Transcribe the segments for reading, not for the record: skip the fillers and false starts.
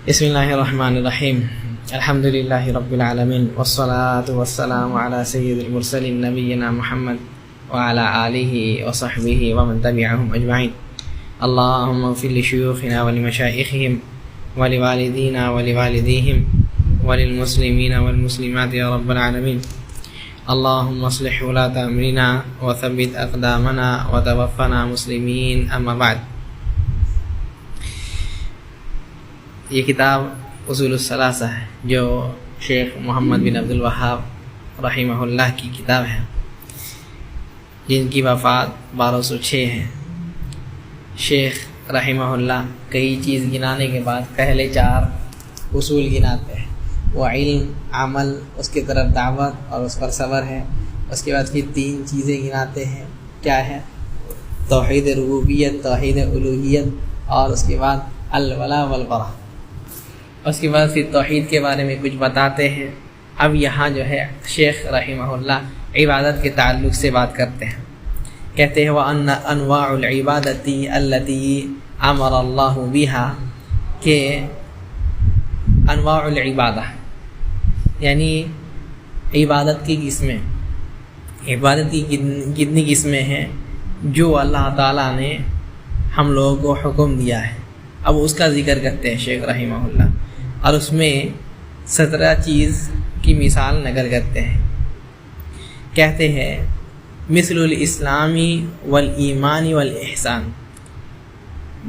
بسم اللہ الرحمن الرحیم الحمد للہ رب العالمین والصلاة والسلام علی سید المرسلین نبینا محمد وعلی آلہ وصحبہ ومن تبعہم اجمعین. اللہم اغفر لشیوخنا ولمشائخہم ولوالدینا ولوالدیہم وللمسلمین والمسلمات یا رب العالمین. اللہم اصلح ولاة امرنا وثبت اقدامنا وتوفنا مسلمین. اما بعد، یہ کتاب اصول الثلاثہ ہے جو شیخ محمد بن عبد الوہاب رحمہ اللہ کی کتاب ہے، جن کی وفات 1206 ہے. شیخ رحمہ اللہ کئی چیز گنانے کے بعد پہلے 4 اصول گناتے ہیں. وہ علم، عمل، اس کی طرف دعوت اور اس پر صبر ہے. اس کے بعد پھر 3 چیزیں گناتے ہیں. کیا ہے؟ توحید ربوبیت، توحید الوہیت، اور اس کے بعد الولا والبرا. اس کے بعد پھر توحید کے بارے میں کچھ بتاتے ہیں. اب یہاں جو ہے شیخ رحمہ اللہ عبادت کے تعلق سے بات کرتے ہیں. کہتے ہیں وَأَنَّ أَنْوَاعُ الْعِبَادَةِ الَّتِي أَمَرَ اللَّهُ بِهَا، کہ انواع العبادہ یعنی عبادت کی قسمیں، عبادت کی کتنی قسمیں ہیں جو اللہ تعالیٰ نے ہم لوگوں کو حکم دیا ہے. اب اس کا ذکر کرتے ہیں شیخ رحمہ اللہ، اور اس میں 17 چیز کی مثال نقل کرتے ہیں. کہتے ہیں مثل الاسلامی والایمان والاحسان،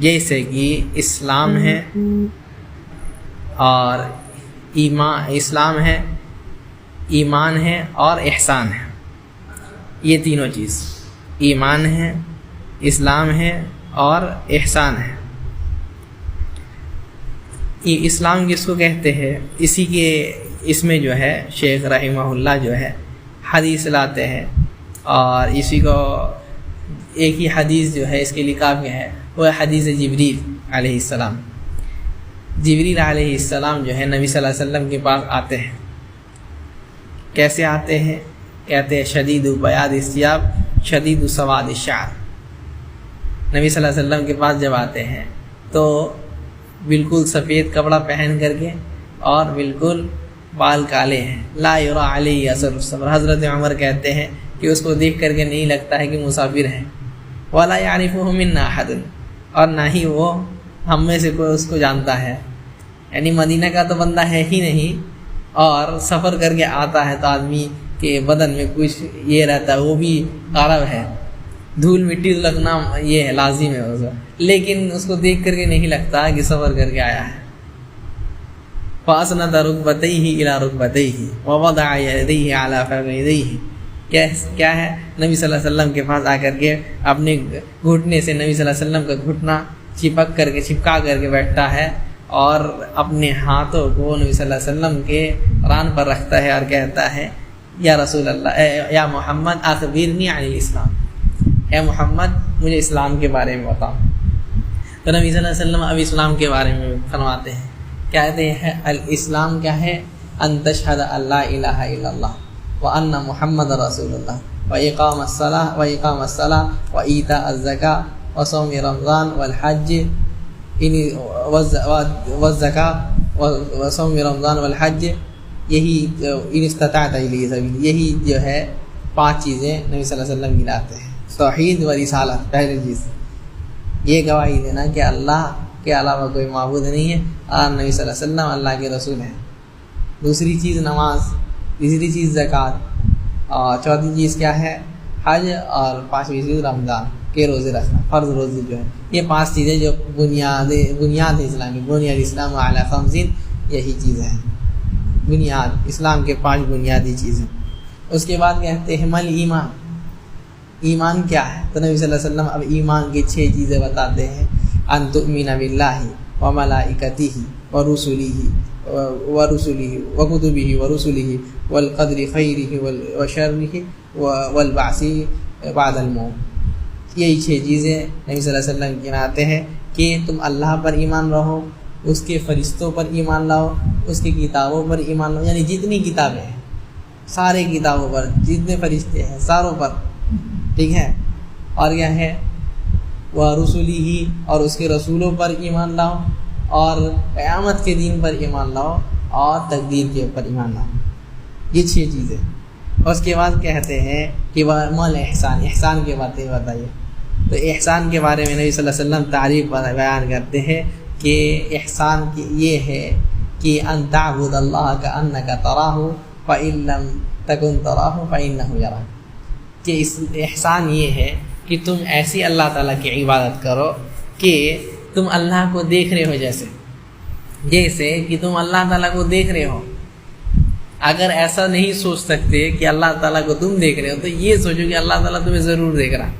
جیسے کہ اسلام ہے اور اسلام ہے، ایمان ہے اور احسان ہے. یہ تینوں چیز، ایمان ہے، اسلام ہے اور احسان ہے. یہ اسلام کس کو کہتے ہیں؟ اس میں جو ہے شیخ رحمہ اللہ جو ہے حدیث لاتے ہیں، اور اسی کو ایک ہی حدیث جو ہے اس کے لیے کافی ہے، وہ حدیث جبریل علیہ السلام. جبریل علیہ السلام جو ہے نبی صلی اللہ علیہ وسلم کے پاس آتے ہیں. کیسے آتے ہیں؟ کہتے ہیں شدید بیاض الثیاب شدید سواد الشعر. نبی صلی اللہ علیہ وسلم کے پاس جب آتے ہیں تو بالکل سفید کپڑا پہن کر کے اور بالکل بال کالے ہیں. لا یری علیہ اثر السفر. حضرت عمر کہتے ہیں کہ اس کو دیکھ کر کے نہیں لگتا ہے کہ مسافر ہیں. ولا یعرفہ منا احد، اور نہ ہی وہ ہم میں سے کوئی اس کو جانتا ہے. یعنی مدینہ کا تو بندہ ہے ہی نہیں، اور سفر کر کے آتا ہے تو آدمی کے بدن میں کچھ یہ رہتا ہے، وہ بھی عرب ہے، دھول مٹی لگنا یہ ہے لازم ہے اس کو، لیکن اس کو دیکھ کر کے نہیں لگتا کہ سفر کر کے آیا ہے. فَأَسْنَدَ رُكْبَتَيْهِ إِلَى رُكْبَتَيْهِ وَوَضَعَ يَدَيْهِ عَلَى فَخِذَيْهِ. کیا ہے؟ نبی صلی اللہ علیہ وسلم کے پاس آ کر کے اپنے گھٹنے سے نبی صلی اللہ علیہ وسلم کا گھٹنا چپکا کر کے بیٹھتا ہے، اور اپنے ہاتھوں کو نبی صلی اللہ علیہ وسلم کے ران پر رکھتا ہے اور کہتا ہے یا رسول اللہ، یا محمد اخبرنی عن الاسلام، اے محمد مجھے اسلام کے بارے میں بتاؤ. تو نبی صلی اللہ علیہ وسلم اب اسلام کے بارے میں فرماتے ہیں. کہتے ہیں الاسلام کیا ہے؟ ان تشہد ان لا الہ الا اللہ وان محمد رسول اللہ واقام الصلاۃ وایتاء الزکاۃ وصوم رمضان والحج والزکاۃ وصوم رمضان والحج، یہی ان استطاعت الیہ سبیل. یہی جو ہے 5 چیزیں نبی صلی اللہ علیہ وسلم گناتے ہیں. توحید و رسالت، پہلی چیز یہ گواہی دینا کہ اللہ کے علاوہ کوئی معبود نہیں ہے اور نبی صلی اللہ علیہ وسلم اللہ کے رسول ہیں. دوسری چیز نماز، تیسری چیز زکوٰۃ، اور چوتھی چیز کیا ہے؟ حج، اور 5ویں چیز رمضان کے روزے رکھنا، فرض روزے جو ہے. یہ 5 چیزیں جو بنیاد ہے اسلام کی. بنیاد اسلام علی 5، یہی چیز ہے بنیاد اسلام کے 5 بنیادی چیزیں. اس کے بعد کہتے ہیں مل ایمان، ایمان کیا ہے؟ تو نبی صلی اللہ علیہ وسلم اب ایمان کی 6 چیزیں بتاتے ہیں. ان تؤمن باللہ وملائکتہ ورسلہ وکتبہ ورسلہ والقدر خیرہ وشرہ والبعث بعد الموت. یہی 6 چیزیں نبی صلی اللہ علیہ وسلم گناتے ہیں کہ تم اللہ پر ایمان رہو، اس کے فرشتوں پر ایمان لاؤ، اس کی کتابوں پر ایمان لاؤ. یعنی جتنی کتابیں ہیں سارے کتابوں پر، جتنے فرشتے ہیں ساروں پر، ٹھیک ہے. اور کیا ہے؟ ورسلہ، اور اس کے رسولوں پر ایمان لاؤ. اور قیامت کے دن پر ایمان لاؤ اور تقدیر کے اوپر ایمان لاؤ. یہ 6 چیزیں. اور اس کے بعد کہتے ہیں کہ مال احسان، احسان کی باتیں بتائیے. تو احسان کے بارے میں نبی صلی اللہ علیہ وسلم تعریف بیان کرتے ہیں کہ احسان کی یہ ہے کہ ان تعبد اللہ کأنک تراہ فإن لم تکن تراہ فإنہ یراک. کہ اس احسان یہ ہے کہ تم ایسی اللہ تعالیٰ کی عبادت کرو کہ تم اللہ کو دیکھ رہے ہو، جیسے کہ تم اللہ تعالیٰ کو دیکھ رہے ہو. اگر ایسا نہیں سوچ سکتے کہ اللہ تعالیٰ کو تم دیکھ رہے ہو تو یہ سوچو کہ اللہ تعالیٰ تمہیں ضرور دیکھ رہا.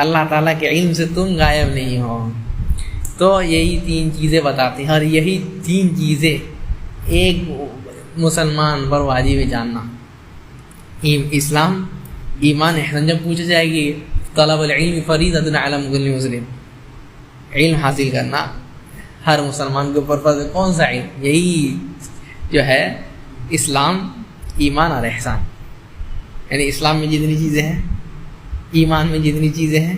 اللہ تعالیٰ کے علم سے تم غائب نہیں ہو. تو یہی 3 چیزیں بتاتی ہیں، اور یہی 3 چیزیں ایک مسلمان پر واجب ہے جاننا. اسلام، ایمان، احسان. جب پوچھا جائے گی طلب العلم فریضۃ علی کل مسلم، علم حاصل کرنا ہر مسلمان کے اوپر فرض ہے. کون سا علم؟ یہی جو ہے اسلام، ایمان اور احسان. یعنی اسلام میں جتنی چیزیں ہیں، ایمان میں جتنی چیزیں ہیں،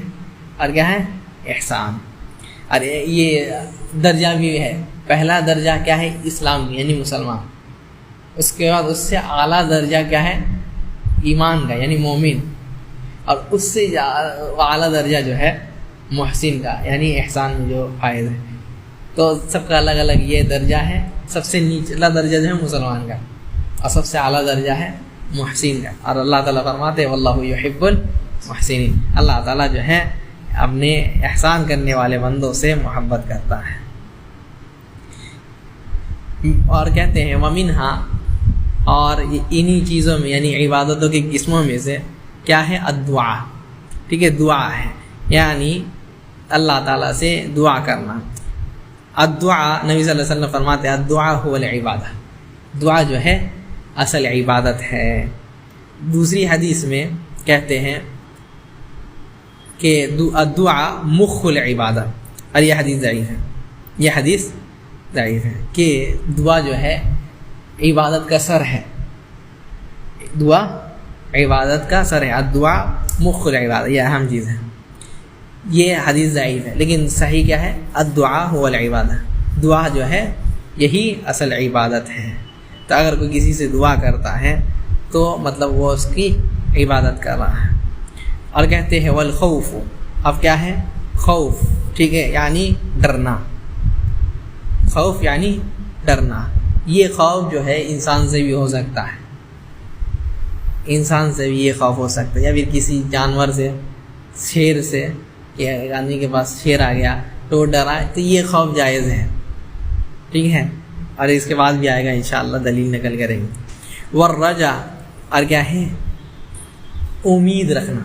اور کیا ہے؟ احسان. اور یہ درجہ بھی ہے. پہلا درجہ کیا ہے؟ اسلام، یعنی مسلمان. اس کے بعد اس سے اعلیٰ درجہ کیا ہے؟ ایمان کا، یعنی مومن. اور اس سے اعلیٰ درجہ جو ہے محسن کا، یعنی احسان میں جو فائز ہے. تو سب کا الگ الگ یہ درجہ ہے. سب سے نچلا درجہ جو ہے مسلمان کا، اور سب سے اعلیٰ درجہ ہے محسن کا. اور اللہ تعالیٰ فرماتے ہیں واللہ یحب المحسنین. اللہ تعالیٰ جو ہے اپنے احسان کرنے والے بندوں سے محبت کرتا ہے. اور کہتے ہیں ومنہا، اور انہی چیزوں میں یعنی عبادتوں کی قسموں میں سے کیا ہے؟ الدعا. ٹھیک ہے، دعا ہے، یعنی اللہ تعالیٰ سے دعا کرنا. الدعا، نبی صلی اللہ علیہ وسلم فرماتے ہیں الدعا هو العبادہ. دعا جو ہے اصل عبادت ہے. دوسری حدیث میں کہتے ہیں کہ الدعا مخ العبادہ. اور یہ حدیث ضعیف ہے، یہ حدیث ضعیف ہے کہ دعا جو ہے عبادت کا سر ہے. دعا عبادت کا سر ہے. الدعا مخ العبادہ، یہ اہم چیز ہے. یہ حدیث ضعیف ہے، لیکن صحیح کیا ہے؟ الدعا هو العبادہ. دعا جو ہے یہی اصل عبادت ہے. تو اگر کوئی کسی سے دعا کرتا ہے تو مطلب وہ اس کی عبادت کر رہا ہے. اور کہتے ہیں والخوف. اب کیا ہے؟ خوف. ٹھیک ہے، یعنی ڈرنا. خوف یعنی ڈرنا. یہ خوف جو ہے انسان سے بھی ہو سکتا ہے، انسان سے بھی یہ خوف ہو سکتا ہے، یا پھر کسی جانور سے، شیر سے، کہ ایک آدمی کے پاس شیر آ گیا تو ڈرا، تو یہ خوف جائز ہے. ٹھیک ہے، اور اس کے بعد بھی آئے گا انشاءاللہ، دلیل نقل کریں گے. والرجا، اور کیا ہے؟ امید رکھنا،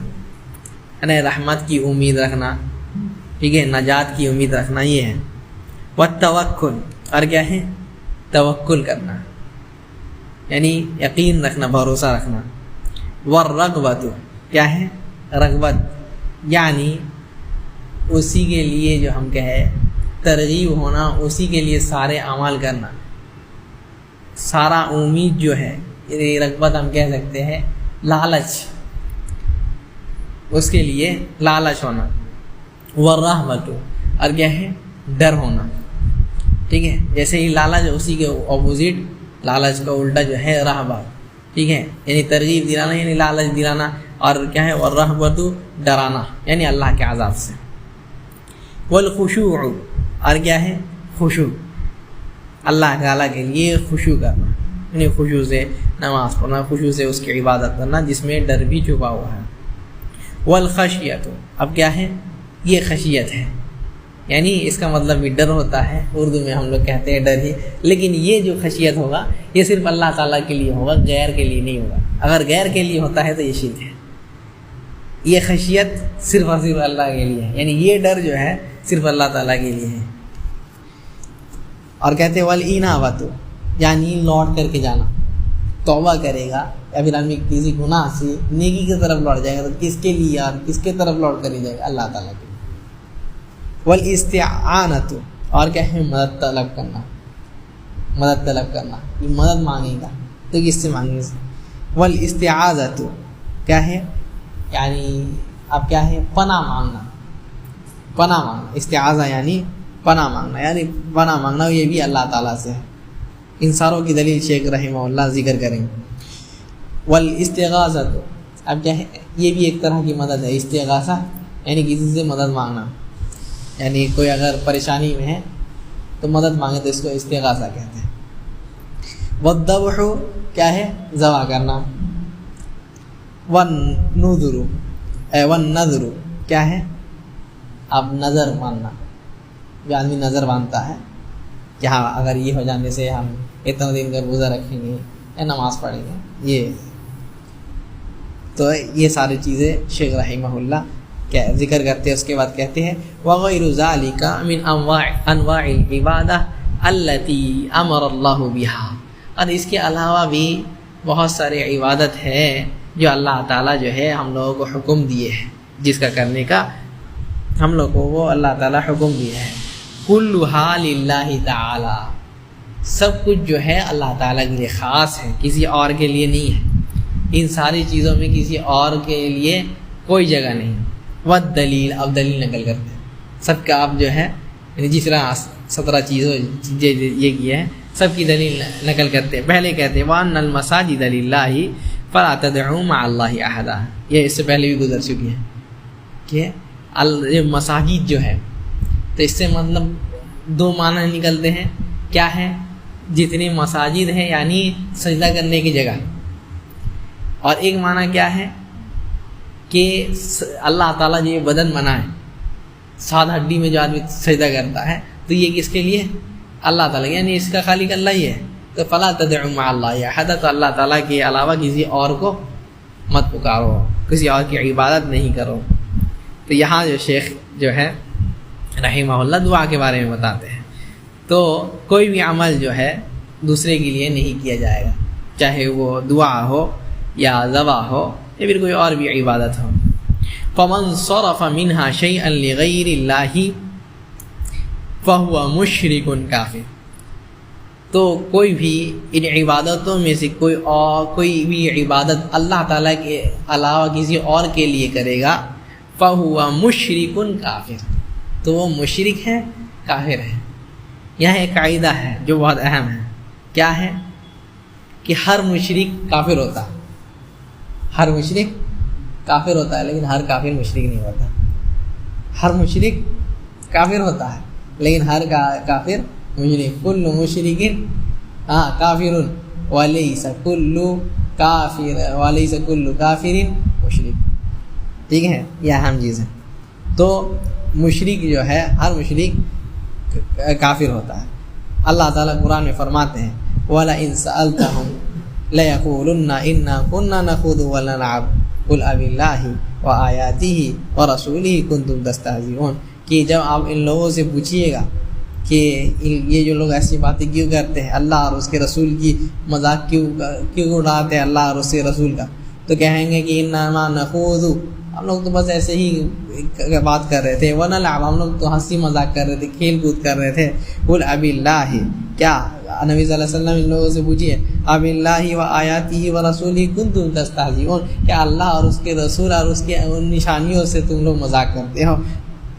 یعنی رحمت کی امید رکھنا. ٹھیک ہے، نجات کی امید رکھنا یہ ہے. والتوکل، اور کیا ہے؟ توکل کرنا، یعنی یقین رکھنا، بھروسہ رکھنا. والرغبت، کیا ہے؟ رغبت، یعنی اسی کے لیے جو ہم کہے ترغیب ہونا، اسی کے لیے سارے اعمال کرنا. سارا امید جو ہے، یہ رغبت ہم کہہ سکتے ہیں لالچ، اس کے لیے لالچ ہونا. والرہبت، اور کیا ہے؟ ڈر ہونا. ٹھیک ہے، جیسے ہی لالچ، اسی کے اپوزٹ لالچ کا الٹا جو ہے رہبہ. ٹھیک ہے، یعنی ترغیب دلانا، یعنی لالچ دلانا. اور کیا ہے؟ والرہبت، ڈرانا، یعنی اللہ کے عذاب سے. والخشوع، اور کیا ہے؟ خشوع، اللہ تعالیٰ کے لیے خشوع کرنا، یعنی خشوع سے نماز پڑھنا، خشوع سے اس کی عبادت کرنا جس میں ڈر بھی چھپا ہوا ہے. والخشیت، اب کیا ہے؟ یہ خشیت ہے، یعنی اس کا مطلب بھی ڈر ہوتا ہے. اردو میں ہم لوگ کہتے ہیں ڈر ہی، لیکن یہ جو خشیت ہوگا یہ صرف اللہ تعالیٰ کے لیے ہوگا، غیر کے لیے نہیں ہوگا. اگر غیر کے لیے ہوتا ہے تو یہ شرک ہے. یہ خشیت صرف اور صرف اللہ کے لیے ہے، یعنی یہ ڈر جو ہے صرف اللہ تعالیٰ کے لیے ہے. اور کہتے ہیں والانابۃ، یعنی لوٹ کر کے جانا. توبہ کرے گا یا پھر آدمی کسی گناہ سے نیکی کی طرف لوٹ جائے گا تو کس کے لیے اور کس کے طرف لوٹ کر جائے گا؟ اللہ تعالیٰ کے لیے. والاستعانۃ، اور کیا ہے؟ مدد طلب کرنا. مدد طلب کرنا، یہ مدد مانگے گا تو کس سے مانگے گا؟ والاستعاذۃ، کیا ہے؟ یعنی اب کیا ہے؟ پناہ مانگنا. پناہ مانگنا، استعاذہ یعنی پناہ مانگنا، یعنی پناہ مانگنا یہ بھی اللہ تعالیٰ سے ہے۔ ان ساروں کی دلیل شیخ رحمہ اللہ ذکر کریں گے۔ والاستغاثۃ، اب کیا ہے، یہ بھی ایک طرح کی مدد ہے، استغاثہ یعنی کسی سے مدد مانگنا، یعنی کوئی اگر پریشانی میں ہے تو مدد مانگے تو اس کو استغاثہ کہتے ہیں۔ والذبح کیا ہے، ذبح کرنا۔ والنذر کیا ہے، اب نظر ماننا، جو آدمی نظر باندھتا ہے کہ ہاں اگر یہ ہو جانے سے ہم اتنا دن کا روزہ رکھیں گے یا نماز پڑھیں گے، یہ تو یہ ساری چیزیں شیخ رحمہ اللہ کیا ذکر کرتے ہیں۔ اس کے بعد کہتے ہیں وغیر ذالک من انواع العبادہ التی امر اللہ بہا، اور اس کے علاوہ بھی بہت سارے عبادت ہے جو اللہ تعالیٰ جو ہے ہم لوگوں کو حکم دیے ہیں، جس کا کرنے کا ہم لوگوں کو اللہ تعالیٰ حکم دیا ہے۔ کلھا للہ تعالی، سب کچھ جو ہے اللہ تعالیٰ کے لیے خاص ہے، کسی اور کے لیے نہیں ہے۔ ان ساری چیزوں میں کسی اور کے لیے کوئی جگہ نہیں۔ والدلیل، اب دلیل نقل کرتے ہیں سب کا، اب جو ہے جس طرح 17 چیزوں یہ کیا ہے سب کی دلیل نقل کرتے ہیں۔ پہلے کہتے ہیں وَأَنَّ الْمَسَاجِدَ لِلَّهِ فَلَا تَدْعُوا مَعَ اللَّهِ أَحَدًا، یہ اس سے پہلے بھی گزر چکی ہے کہ مساجد جو ہے، تو اس سے مطلب دو معنی نکلتے ہیں، کیا ہے، جتنے مساجد ہیں یعنی سجدہ کرنے کی جگہ، اور ایک معنی کیا ہے کہ اللہ تعالیٰ جو یہ بدن بنائے، سادہ ہڈی میں جو آدمی سجدہ کرتا ہے تو یہ کس کے لیے، اللہ تعالیٰ، یعنی اس کا خالق اللہ ہی ہے۔ تو فلا تدعوا مع اللہ احد، تو اللہ تعالیٰ کے علاوہ کسی اور کو مت پکارو، کسی اور کی عبادت نہیں کرو۔ تو یہاں جو شیخ جو ہے رحمہ اللہ دعا کے بارے میں بتاتے ہیں، تو کوئی بھی عمل جو ہے دوسرے کے لیے نہیں کیا جائے گا، چاہے وہ دعا ہو یا ذبح ہو یا پھر کوئی اور بھی عبادت ہو۔ فمن صرف منها شيئا لغیر اللہ فهو مشرک کافر، تو کوئی بھی ان عبادتوں میں سے کوئی بھی عبادت اللہ تعالیٰ کے علاوہ کسی اور کے لیے کرے گا، فهو مشرک کافر، تو وہ مشرک ہے، کافر ہے۔ یہاں ایک قاعدہ ہے جو بہت اہم ہے، کیا ہے کہ ہر مشرک کافر ہوتا ہے، ہر مشرک کافر ہوتا ہے لیکن ہر کافر مشرک نہیں ہوتا۔ ہر مشرک کافر ہوتا ہے لیکن ہر کافر مشرک، کل مشرک کافر ولیس کل کافر مشرک، ٹھیک ہے، یہ اہم چیز ہے۔ تو مشرک جو ہے، ہر مشرک کافر ہوتا ہے۔ اللہ تعالیٰ قرآن میں فرماتے ہیں وَلَئِن سَأَلْتَهُمْ لَيَقُولُنَّ إِنَّا كُنَّا نَخُوضُ وَنَلْعَبُ قُلْ أَبِاللَّهِ وَآيَاتِهِ وَرَسُولِهِ كُنتُمْ تَسْتَهْزِئُونَ، کہ جب آپ ان لوگوں سے پوچھیے گا کہ یہ جو لوگ ایسی باتیں کیوں کرتے ہیں، اللہ اور اس کے رسول کی مذاق کیوں اڑاتے ہیں اللہ اور اس کے رسول کا، تو کہیں گے کہ انما نخوض، ہم لوگ تو بس ایسے ہی بات کر رہے تھے، ونلعب، ہم لوگ تو ہنسی مذاق کر رہے تھے، کھیل کود کر رہے تھے۔ قل اباللہ، کیا نبی صلی اللہ علیہ وسلم ان لوگوں سے پوچھیے اباللہ و آیاتہ و رسولہ کنتم تستہزئون، کیا اللہ اور اس کے رسول اور اس کے نشانیوں سے تم لوگ مذاق کرتے ہو؟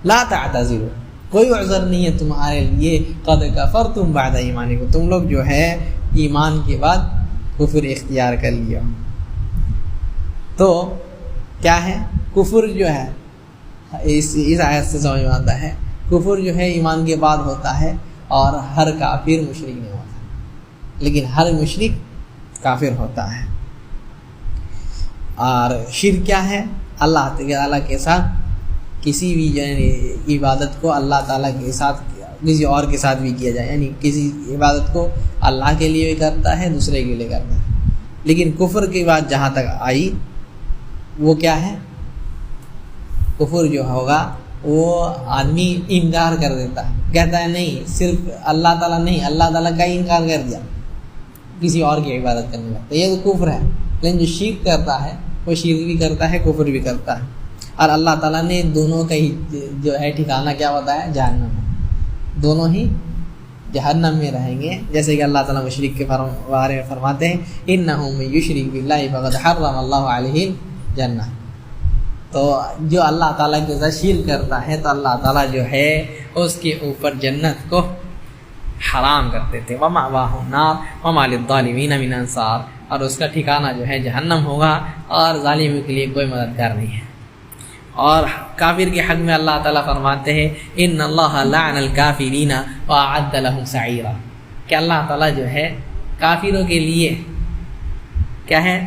لا تعتذروا، کوئی عذر نہیں ہے تمہارے لیے، قد کفرتم بعد ایمانکم، تم لوگ جو ہے ایمان کے بعد کفر اختیار کر لیا۔ تو کیا ہے کفر جو ہے، اس آیت سے سمجھ میں آتا ہے کفر جو ہے ایمان کے بعد ہوتا ہے، اور ہر کافر مشرک نہیں ہوتا، لیکن ہر مشرک کافر ہوتا ہے۔ اور شرک کیا ہے، اللہ تعالیٰ کے ساتھ کسی بھی عبادت کو اللہ تعالیٰ کے ساتھ کسی اور کے ساتھ بھی کیا جائے، یعنی کسی عبادت کو اللہ کے لیے بھی کرتا ہے، دوسرے کے لیے کرتا ہے۔ لیکن کفر کی بات جہاں تک آئی، وہ کیا ہے، کفر جو ہوگا وہ آدمی انکار کر دیتا ہے، کہتا ہے نہیں صرف اللہ تعالیٰ نہیں، اللہ تعالیٰ کا ہی انکار کر دیا، کسی اور کی عبادت کرنے لگتا ہے، یہ تو کفر ہے۔ لیکن جو شرک کرتا ہے وہ شرک بھی کرتا ہے، کفر بھی کرتا ہے، اور اللہ تعالیٰ نے دونوں کا ہی جو ہے ٹھکانہ کیا بتایا، جہنم ہے، دونوں ہی جہنم میں رہیں گے۔ جیسے کہ اللہ تعالیٰ مشرک کے بارے میں فرماتے ہیں انہ من یشرک باللہ فقد حرم اللہ علیہ الجنہ، تو جو اللہ تعالیٰ کی ساتھ شرک کرتا ہے تو اللہ تعالیٰ جو ہے اس کے اوپر جنت کو حرام کرتے تھے. وَمَأْوَاهُ النَّارُ وَمَا لِلظَّالِمِينَ مِنْ أَنصَارٍ، اور اس کا ٹھکانہ جو ہے جہنم ہوگا اور ظالموں کے لیے کوئی مددگار نہیں ہے. اور کافر کے حق میں اللہ تعالیٰ فرماتے ہیں ان اللہ لعن الکافرین واعد لهم سعیرا، کہ اللہ تعالیٰ جو ہے کافروں کے لیے کیا ہے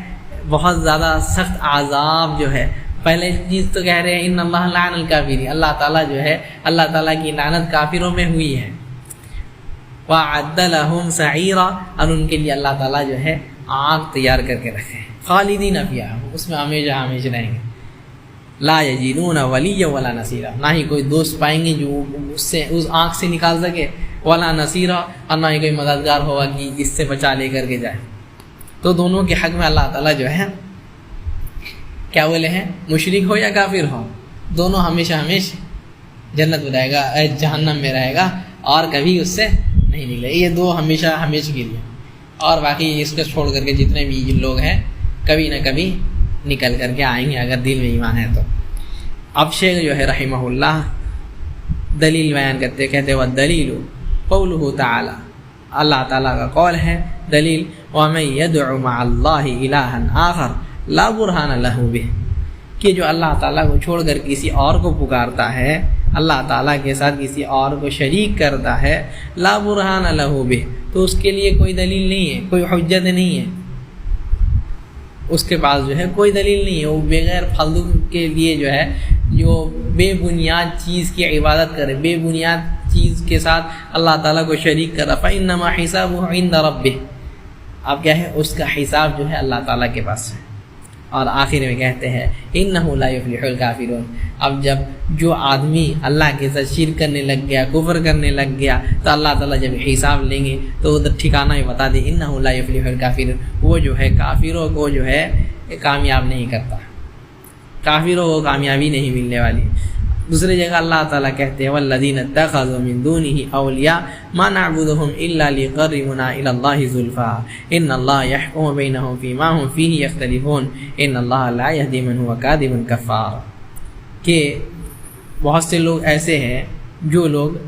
بہت زیادہ سخت عذاب جو ہے. پہلے چیز تو کہہ رہے ہیں ان اللہ لعن الکافرین، اللہ تعالیٰ جو ہے اللہ تعالیٰ کی لعنت کافروں میں ہوئی ہے. واعد لهم سعیرا، اور ان کے لیے اللہ تعالیٰ جو ہے آگ تیار کر کے رکھے ہیں. خالدین فیہا، اس میں ہمیشہ ہمیشہ رہیں گے. لا یجدون ولیا ولا نصیرا، نہ ہی کوئی دوست پائیں گے جو اس آنکھ سے نکال سکے، ولا نصیرا، اور نہ ہی کوئی مددگار ہوگا کہ جس سے بچا لے کر کے جائے. تو دونوں کے حق میں اللہ تعالیٰ جو ہے کیا بولے ہیں، مشرک ہو یا کافر ہو دونوں ہمیشہ ہمیشہ جنت میں رہے گا، جہنم میں رہے گا اور کبھی اس سے نہیں نکلے. یہ دو ہمیشہ ہمیشہ کے لیے، اور باقی اس کو چھوڑ کر کے جتنے بھی لوگ ہیں کبھی نہ کبھی نکل کر کے آئیں گے اگر دل میں ایمان ہے تو. اب شیخ جو ہے رحمہ اللہ دلیل بیان کرتے، کہتے والدلیل قولہ تعالی، اللہ تعالیٰ کا قول ہے دلیل، وَمَن يَدْعُ مَعَ اللَّهِ إِلَٰهًا آخَرَ لَا بُرْهَانَ لَهُ بِهِ، کہ جو اللہ تعالیٰ کو چھوڑ کر کسی اور کو پکارتا ہے، اللہ تعالیٰ کے ساتھ کسی اور کو شریک کرتا ہے، لا برہان لہ بہ، تو اس کے لیے کوئی دلیل نہیں ہے، کوئی حجت نہیں ہے، اس کے پاس جو ہے کوئی دلیل نہیں ہے. وہ بغیر فضل کے لیے جو ہے جو بے بنیاد چیز کی عبادت کرے، بے بنیاد چیز کے ساتھ اللہ تعالیٰ کو شریک کرا. فإنما حسابہ عند ربہ، اب کیا ہے اس کا حساب جو ہے اللہ تعالیٰ کے پاس ہے. اور آخر میں کہتے ہیں انہ لا یفلح الکافرون، اب جب جو آدمی اللہ کے ساتھ شرک کرنے لگ گیا، کفر کرنے لگ گیا، تو اللہ تعالیٰ جب حساب لیں گے تو ادھر ٹھکانہ ہی بتا دے انہ لا یفلح الکافرون، وہ جو ہے کافروں کو جو ہے کامیاب نہیں کرتا، کافروں کو کامیابی نہیں ملنے والی. دوسری جگہ اللہ تعالیٰ کہتے ہیں والذین اتخذوا من دونه اولیاء ما نعبدهم الا ليقربونا الى الله زلفى ان الله يحكم بينهم فيما هم فيه يختلفون ان الله لا يهدي من هو كاذب كفار، کہ بہت سے لوگ ایسے ہیں جو لوگ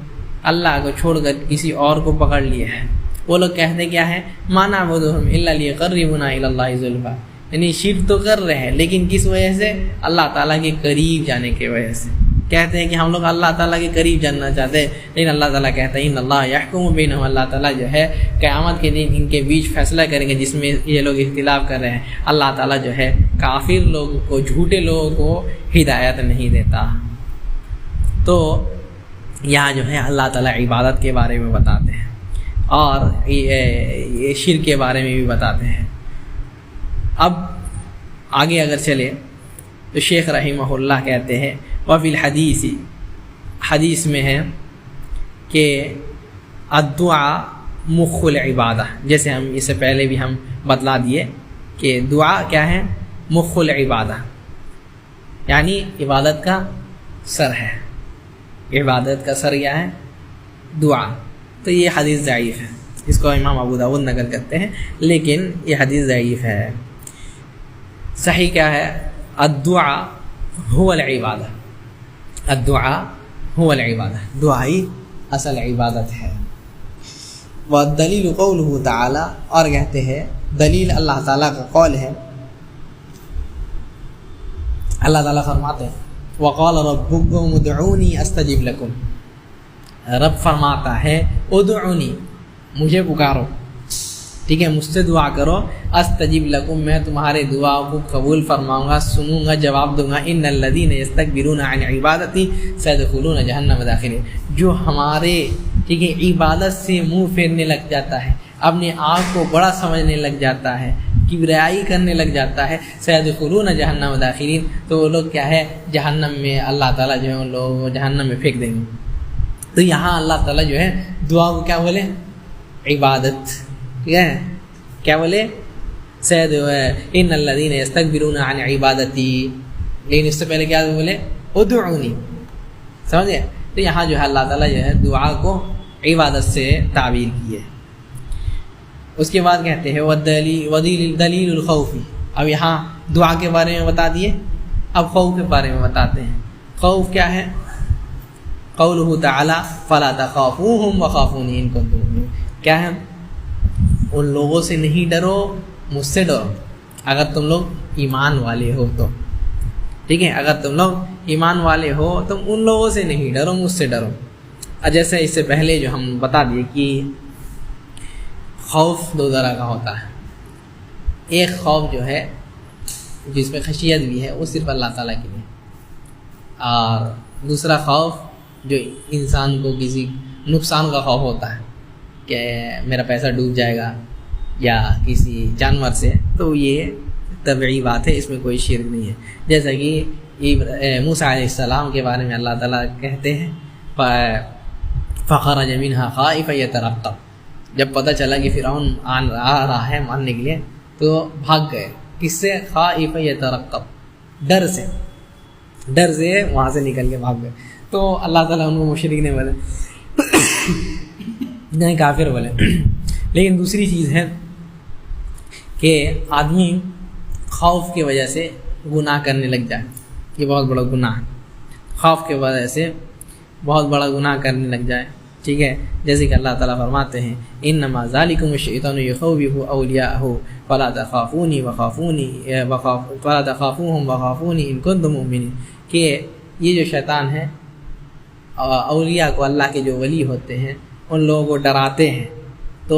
اللہ کو چھوڑ کر کسی اور کو پکڑ لیے ہیں. وہ لوگ کہتے کیا ہے ما نعبدهم الا ليقربونا الى الله زلفى، یعنی شرک تو کر رہے ہیں لیکن کس وجہ سے، اللہ تعالیٰ کے قریب جانے کی وجہ سے. کہتے ہیں کہ ہم لوگ اللہ تعالیٰ کے قریب جاننا چاہتے ہیں، لیکن اللہ تعالیٰ کہتا ہے ان اللہ یحکم بینہم، اللہ تعالیٰ جو ہے قیامت کے دن ان کے بیچ فیصلہ کریں گے جس میں یہ لوگ اختلاف کر رہے ہیں. اللہ تعالیٰ جو ہے کافر لوگوں کو، جھوٹے لوگوں کو ہدایت نہیں دیتا. تو یہاں جو ہے اللہ تعالیٰ عبادت کے بارے میں بتاتے ہیں اور یہ شرک کے بارے میں بھی بتاتے ہیں. اب آگے اگر چلے تو شیخ رحمہ اللہ کہتے ہیں وفی الحدیث، حدیث میں ہے کہ الدعاء مخ العبادہ، جیسے ہم اس سے پہلے بھی ہم بتلا دیے کہ دعا کیا ہے، مخ العبادہ، یعنی عبادت کا سر ہے. عبادت کا سر کیا ہے، دعا. تو یہ حدیث ضعیف ہے، اس کو امام ابو داؤد نقل کرتے ہیں لیکن یہ حدیث ضعیف ہے. صحیح کیا ہے، الدعاء هو العبادہ، الدعاء هو العبادہ، دعا ہی اصل عبادت ہے. والدلیل قولہ تعالی، اور کہتے ہیں دلیل اللہ تعالیٰ کا قول ہے. اللہ تعالیٰ فرماتے ہیں وقال ربکم ادعونی استجب لکم، رب فرماتا ہے ادعونی، مجھے پکارو، ٹھیک ہے، مجھ سے دعا کرو، استجب لکم، میں تمہارے دعا کو قبول فرماؤں گا، سنوں گا، جواب دوں گا. ان الذین یستکبرون عن عبادتی سیدخلون جہنم داخلین، جو ہمارے ٹھیک ہے عبادت سے منہ پھیرنے لگ جاتا ہے، اپنے آپ کو بڑا سمجھنے لگ جاتا ہے، کبریائی کرنے لگ جاتا ہے، سیدخلون جہنم داخلین، تو وہ لوگ کیا ہے جہنم میں اللہ تعالیٰ جو ہے ان لوگوں کو جہنم میں پھینک دیں گے. تو یہاں اللہ تعالیٰ جو ہے دعا کو کیا بولے، عبادت، ٹھیک ہے، کیا بولے، سید ان الذین یستکبرون عن عبادتی، لیکن اس سے پہلے کیا بولے، ادعونی، سمجھے. تو یہاں جو ہے اللہ تعالیٰ جو ہے دعا کو عبادت سے تعبیر کی ہے. اس کے بعد کہتے ہیں دلیل الخوف، اب یہاں دعا کے بارے میں بتا دیے اب خوف کے بارے میں بتاتے ہیں. خوف کیا ہے؟ قولہ تعالی فلا تخافوہم وخافونی ان کنتم مؤمنین. کیا ہے؟ ان لوگوں سے نہیں ڈرو، مجھ سے ڈرو اگر تم لوگ ایمان والے ہو تو. ٹھیک ہے، اگر تم لوگ ایمان والے ہو تم ان لوگوں سے نہیں ڈرو، مجھ سے ڈرو. اور جیسے اس سے پہلے جو ہم بتا دیے کہ خوف دو طرح کا ہوتا ہے. ایک خوف جو ہے جس میں خشیت بھی ہے وہ صرف اللہ تعالیٰ کے لیے، اور دوسرا خوف جو انسان کو کسی نقصان کا خوف ہوتا ہے کہ میرا پیسہ ڈوب جائے گا یا کسی جانور سے، تو یہ طبعی بات ہے، اس میں کوئی شرک نہیں ہے. جیسا کہ موسیٰ علیہ السلام کے بارے میں اللہ تعالیٰ کہتے ہیں فخرج منها خائفا يترقب. جب پتہ چلا کہ فرعون آ رہا ہے مارنے کے لیے تو بھاگ گئے. کس سے؟ خائفا يترقب، ڈر سے وہاں سے نکل کے بھاگ گئے. تو اللہ تعالیٰ ان کو مشرک نہیں بولے، نہیں کافر بولے. لیکن دوسری چیز ہے کہ آدمی خوف کی وجہ سے گناہ کرنے لگ جائے، یہ بہت بڑا گناہ ہے. خوف کی وجہ سے بہت بڑا گناہ کرنے لگ جائے. ٹھیک ہے، جیسے کہ اللہ تعالیٰ فرماتے ہیں انما ذالکم الشیطان یخوف اولیاءہ فلا تخافونی وخافونی فلا تخافوہم وخافونی ان کنتم مؤمنین. کہ یہ جو شیطان ہے اولیاء کو، اللہ کے جو ولی ہوتے ہیں ان لوگوں کو ڈراتے ہیں. تو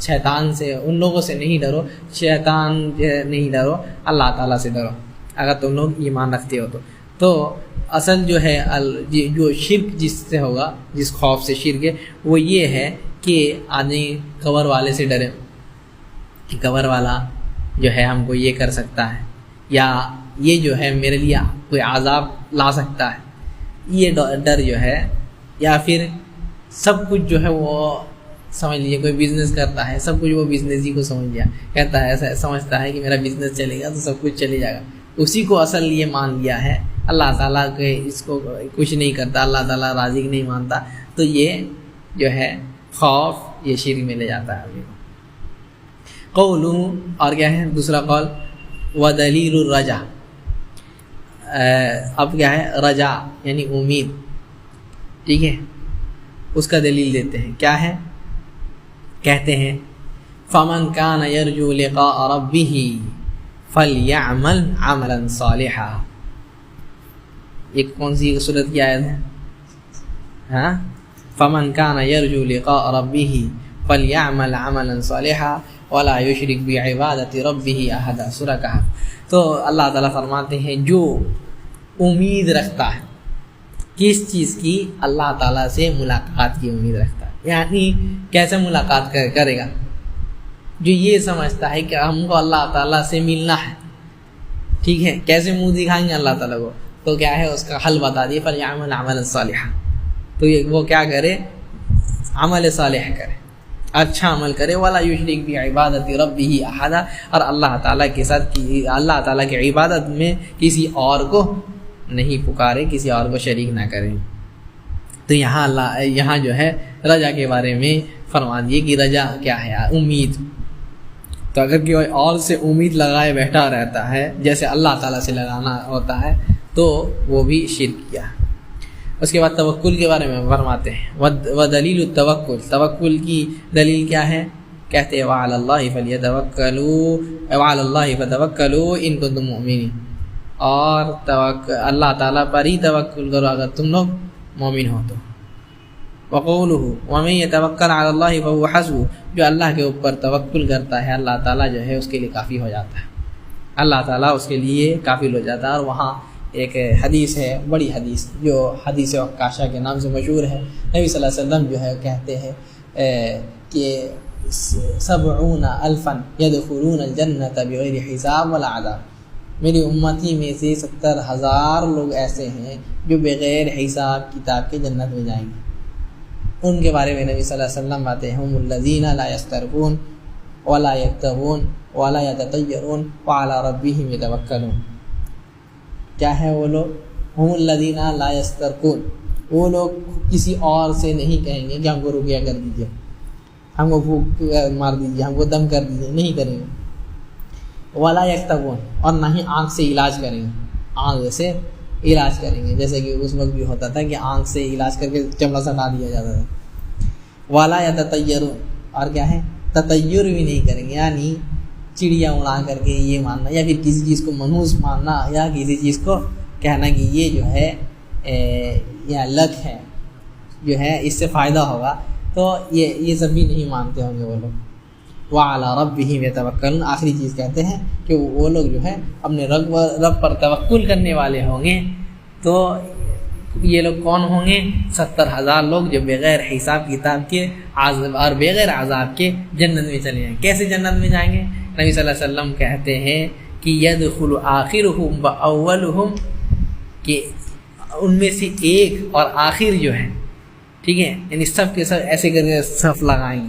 شیطان سے، ان لوگوں سے نہیں ڈرو، شیطان نہیں ڈرو، اللہ تعالیٰ سے ڈرو اگر تم لوگ ایمان رکھتے ہو. تو اصل جو ہے جو شرک جس سے ہوگا، جس خوف سے شرک ہے، وہ یہ ہے کہ آدمی قبر والے سے ڈرے کہ قبر والا جو ہے ہم کو یہ کر سکتا ہے، یا یہ جو ہے میرے لیے کوئی عذاب لا سکتا ہے. یہ ڈر جو ہے، یا پھر سب کچھ جو ہے وہ سمجھ لیجیے کوئی بزنس کرتا ہے، سب کچھ وہ بزنس ہی کو سمجھ لیا، کہتا ہے ایسا سمجھتا ہے کہ میرا بزنس چلے گا تو سب کچھ چلے جائے گا. اسی کو اصل یہ مان لیا ہے، اللہ تعالیٰ کے اس کو کچھ نہیں کرتا، اللہ تعالیٰ راضی نہیں مانتا. تو یہ جو ہے خوف یہ شرک میں لے جاتا ہے آدمی کو. قولہ، اور کیا ہے دوسرا قول، ودلیل الرجا. اب کیا ہے؟ رجا یعنی امید. ٹھیک ہے، اس کا دلیل دیتے ہیں. کیا ہے؟ کہتے ہیں فمن کان یرجو لقاء ربہ فلیعمل عملا صالحا. یہ کون سی صورت کی آیت ہے؟ ہاں، فمن کان یرجو لقاء ربہ فلیعمل عملا صالحا ولا یشرک بعبادۃ ربہ احدا. سورہ کہف. تو اللہ تعالیٰ فرماتے ہیں جو امید رکھتا ہے کس چیز کی؟ اللہ تعالیٰ سے ملاقات کی امید رکھتا ہے. یعنی کیسے ملاقات کرے گا؟ جو یہ سمجھتا ہے کہ ہم کو اللہ تعالیٰ سے ملنا ہے. ٹھیک ہے، کیسے منہ دکھائیں گے اللہ تعالیٰ کو؟ تو کیا ہے اس کا حل بتا دیے، فلیعمل عملا صالحا. تو وہ کیا کرے؟ عمل صالح کرے، اچھا عمل کرے. ولا یشرک بعبادۃ ربہ احدا، اور اللہ تعالیٰ کے ساتھ اللہ تعالیٰ کی عبادت میں کسی اور کو نہیں پکارے، کسی اور کو شریک نہ کرے. تو یہاں جو ہے رجا کے بارے میں فرما دیے کہ رجا کیا ہے؟ امید. تو اگر کوئی اور سے امید لگائے بیٹھا رہتا ہے جیسے اللہ تعالیٰ سے لگانا ہوتا ہے تو وہ بھی شرک کیا. اس کے بعد توکل کے بارے میں فرماتے ہیں ودلیل التوکل. توکل کی دلیل کیا ہے؟ کہتے ہیں وعلی اللہ فتوکلوا ان کنتم مؤمنین. اور اللہ تعالیٰ پر ہی توکل کرو اگر تم لوگ مومن ہو تو. وقولہ ومن یتوکل علی اللہ فہو حسبہ. جو اللہ کے اوپر توکل کرتا ہے اللہ تعالیٰ جو ہے اس کے لیے کافی ہو جاتا ہے، اللہ تعالیٰ اس کے لیے کافی ہو جاتا ہے. اور وہاں ایک حدیث ہے، بڑی حدیث، جو حدیث عکاشہ کے نام سے مشہور ہے. نبی صلی اللہ علیہ وسلم جو ہے کہتے ہیں کہ 70,000 يدخلون الجنة بغیر حساب ولا عذاب. میری امتی میں سے 70,000 لوگ ایسے ہیں جو بغیر حساب کتاب کے جنت میں جائیں گے. ان کے بارے میں نبی صلی اللہ علیہ وسلم باتیں ہم الذین لا یسترقون ولا یکتبون ولا یتطیرون وعلی ربہم یتوکلون. کیا ہے وہ لوگ؟ ہم الذین لا یسترقون، وہ لوگ کسی اور سے نہیں کہیں گے کہ ہم کو رقیہ کر دیجیے، ہم کو پھونک مار دیجیے، ہم کو دم کر دیجیے، نہیں کریں گے. ولا یکتبون، اور نہ ہی آنکھ سے علاج کریں گے. آنکھ سے علاج کریں گے، جیسے کہ اس وقت بھی ہوتا تھا کہ آنکھ سے علاج کر کے چمڑا سے ہٹا دیا جاتا تھا. والا یتطیرون، اور کیا ہے تطیر بھی نہیں کریں گے، یعنی چڑیا اڑا کر کے یہ ماننا یا پھر کسی چیز کو منحوس ماننا یا کسی چیز کو کہنا کہ یہ جو ہے یا لک ہے جو ہے اس سے فائدہ ہوگا، تو یہ سب بھی نہیں مانتے ہوں گے وہ لوگ. وعلی ربہم یتوکلون، آخری چیز کہتے ہیں کہ وہ لوگ جو ہے اپنے رب پر توکل کرنے والے ہوں گے. تو یہ لوگ کون ہوں گے؟ 70,000 لوگ جو بغیر حساب کتاب کے اور بغیر عذاب کے جنت میں چلے جائیں. کیسے جنت میں جائیں گے؟ نبی صلی اللہ علیہ وسلم کہتے ہیں کہ یدخل آخرہم واولہم، کہ ان میں سے ایک اور آخر جو ہے، ٹھیک ہے، یعنی سب کے سب ایسے کر کے صف لگائیں گے.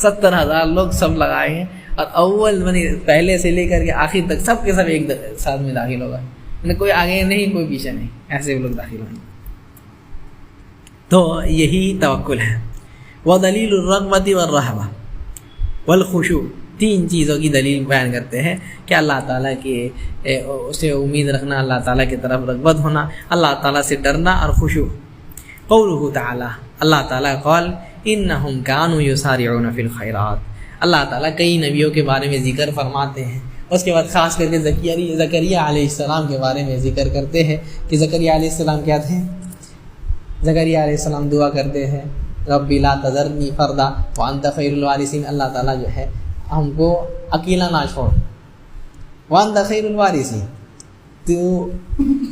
70,000 لوگ سب لگائے ہیں اور اول پہلے سے لے کر کے آخر تک سب کے سب ایک ساتھ میں داخل ہوگا، کوئی آگے نہیں کوئی پیچھے نہیں، ایسے لوگ داخل ہوں گے. تو یہی توکل ہے. وَدَلِيلُ الرَّغْبَةِ وَالرَّهْبَةِ وَالْخُشُوعِ، 3 چیزوں کی دلیل بیان کرتے ہیں کہ اللہ تعالیٰ کے اسے امید رکھنا، اللہ تعالیٰ کی طرف رغبت ہونا، اللہ تعالیٰ سے ڈرنا اور خشوع. قولہ تعالیٰ، اللہ تعالیٰ قال انہم کانوا یسارعون فی الخیرات. اللہ تعالیٰ کئی نبیوں کے بارے میں ذکر فرماتے ہیں، اس کے بعد خاص کر کے زکریا علیہ السلام کے بارے میں ذکر کرتے ہیں کہ زکریا علیہ السلام کیا تھے؟ زکریا علیہ السلام دعا کرتے ہیں رب لا تذرنی فردا وانت خیر الوارثین، اللہ تعالیٰ جو ہے ہم کو اکیلا نہ چھوڑ، وانت خیر الوارثین، تو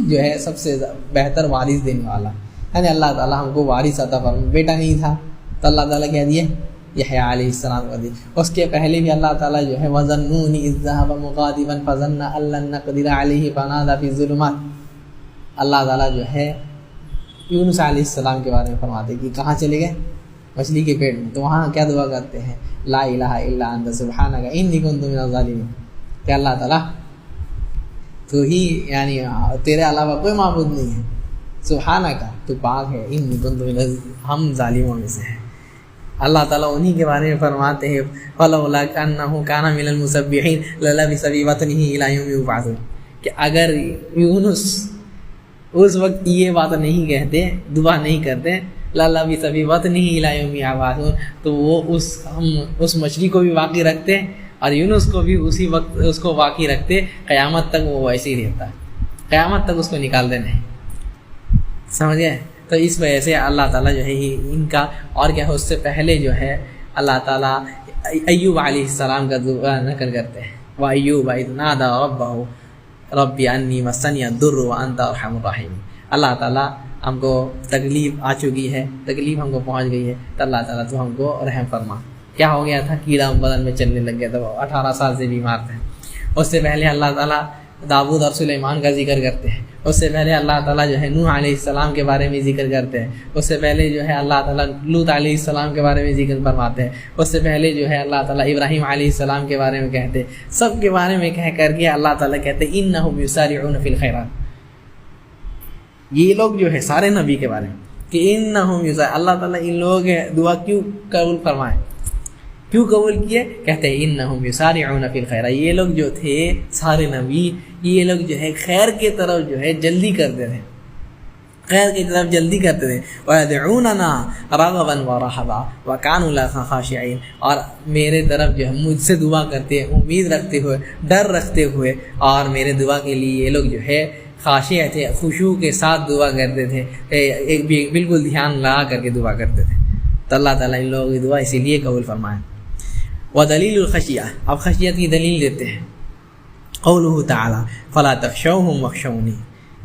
جو ہے سب سے بہتر وارث دینے والا، یعنی اللہ تعالیٰ ہم کو وارث عطا فرمائے. بیٹا نہیں تھا تو اللہ تعالیٰ کہہ دیے یحییٰ علیہ السلام کو دی. اس کے پہلے بھی اللہ تعالیٰ جو ہے وَظَنُّونِ إِذْ ذَهَبَ مُغَاضِبًا فَظَنَّ أَن لَّن نَّقْدِرَ عَلَيْهِ فَنَادَىٰ فِي الظُّلُمَاتِ. اللہ تعالیٰ جو ہے یونس علیہ السلام کے بارے میں فرماتے کہ کہاں چلے گئے؟ مچھلی کے پیٹ میں. تو وہاں کیا دعا کرتے ہیں؟ لا الہ الا انت سبحانک انی کنت من الظالمین، کہ اللہ تعالیٰ تو ہی، یعنی تیرے علاوہ کوئی معبود نہیں ہے، سبحانک تو پاک ہے، انی کنت من ہم ظالموں میں سے ہیں. اللہ تعالیٰ انہی کے بارے میں فرماتے ہیں فلولا انہ کان من المسبحین للبث فی بطنہ الی یوم یبعثون، کہ اگر یونس اس وقت یہ بات نہیں کہتے، دعا نہیں کرتے للبث فی بطنہ الی یوم یبعثون، تو وہ اس مچھلی کو بھی باقی رکھتے اور یونس کو بھی اسی وقت اس کو باقی رکھتے، قیامت تک وہ ویسے ہی رہتا ہے، قیامت تک اس کو نکالتے نہیں. سمجھ گئے؟ تو اس وجہ سے اللہ تعالیٰ جو ہے ان کا، اور کیا ہے اس سے پہلے جو ہے اللہ تعالیٰ ایوب علیہ السلام کا دعا نقل کرتے ہیں وَأَيُّوبَ إِذْ نَادَىٰ رَبَّهُ رَبِّ أَنِّي مَسَّنِيَ الضُّرُّ وَأَنْتَ أَرْحَمُ الرَّاحِمِينَ. اللہ تعالیٰ ہم کو تکلیف آ چکی ہے، تکلیف ہم کو پہنچ گئی ہے، تو اللہ تعالیٰ تو ہم کو رحم فرما. کیا ہو گیا تھا؟ کیڑا بدن میں چلنے لگ گیا تھا، 18 سال سے بیمار تھے. اس سے پہلے اللہ تعالیٰ داؤد اور سلیمان کا ذکر کرتے ہیں. اس سے پہلے اللہ تعالیٰ جو ہے نوح علیہ السلام کے بارے میں ذکر کرتے ہیں. اس سے پہلے جو ہے اللہ تعالیٰ لوط علیہ السلام کے بارے میں ذکر فرماتے ہیں. اس سے پہلے جو ہے اللہ تعالیٰ ابراہیم علیہ السلام کے بارے میں کہتے ہیں. سب کے بارے میں کہہ کر کے اللہ تعالیٰ کہتے ہیں انہم یسارعون فی الخیرات. یہ لوگ جو ہے سارے نبی کے بارے میں کہ انہم یسارعون، اللہ تعالیٰ ان لوگوں کے دعا کیوں قبول فرمائے، کیوں قبول کیے؟ کہتے ہیں انہم یسارعون فی الخیرات. یہ لوگ جو تھے سارے نبی، یہ لوگ جو ہے خیر کی طرف جو ہے جلدی کرتے تھے، خیر کی طرف جلدی کرتے تھے. وَيَدْعُونَنَا رَغَبًا وَرَهَبًا وَكَانُوا لَنَا خَاشِعِينَ، اور میرے طرف جو ہے مجھ سے دعا کرتے، امید رکھتے ہوئے، ڈر رکھتے ہوئے، اور میرے دعا کے لیے یہ لوگ جو ہے خاشع تھے، خشوع کے ساتھ دعا کرتے تھے، ایک بالکل دھیان لگا کر کے دعا کرتے تھے. تو اللہ تعالیٰ ان لوگوں کی دعا اسی لیے قبول فرمائے. ودلیل الخشیہ، اب خشیت کی دلیل دیتے ہیں. قولہ تعالیٰ فلا تخشوہم واخشونی،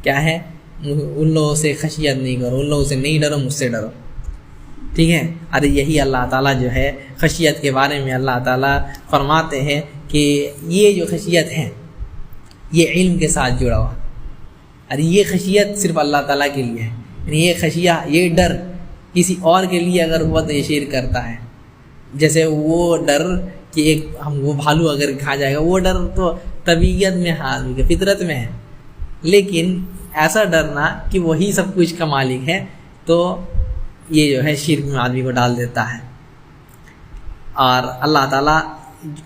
کیا ہے؟ ان لوگوں سے خشیت نہیں کرو، ان لوگوں سے نہیں ڈرو، مجھ سے ڈرو. ٹھیک ہے؟ ارے یہی اللہ تعالیٰ جو ہے خشیت کے بارے میں اللہ تعالیٰ فرماتے ہیں کہ یہ جو خشیت ہے یہ علم کے ساتھ جڑا ہوا. ارے یہ خشیت صرف اللہ تعالیٰ کے لیے ہے، یعنی یہ خشیہ، یہ ڈر کسی اور کے لیے اگر ہوا تو یہ شرک کرتا ہے. جیسے وہ ڈر کہ ایک ہم وہ بھالو اگر کھا جائے گا، وہ ڈر تو طبیعت میں ہے، آدمی کی فطرت میں ہے. لیکن ایسا ڈرنا کہ وہی سب کچھ کا مالک ہے، تو یہ جو ہے شرک میں آدمی کو ڈال دیتا ہے. اور اللہ تعالیٰ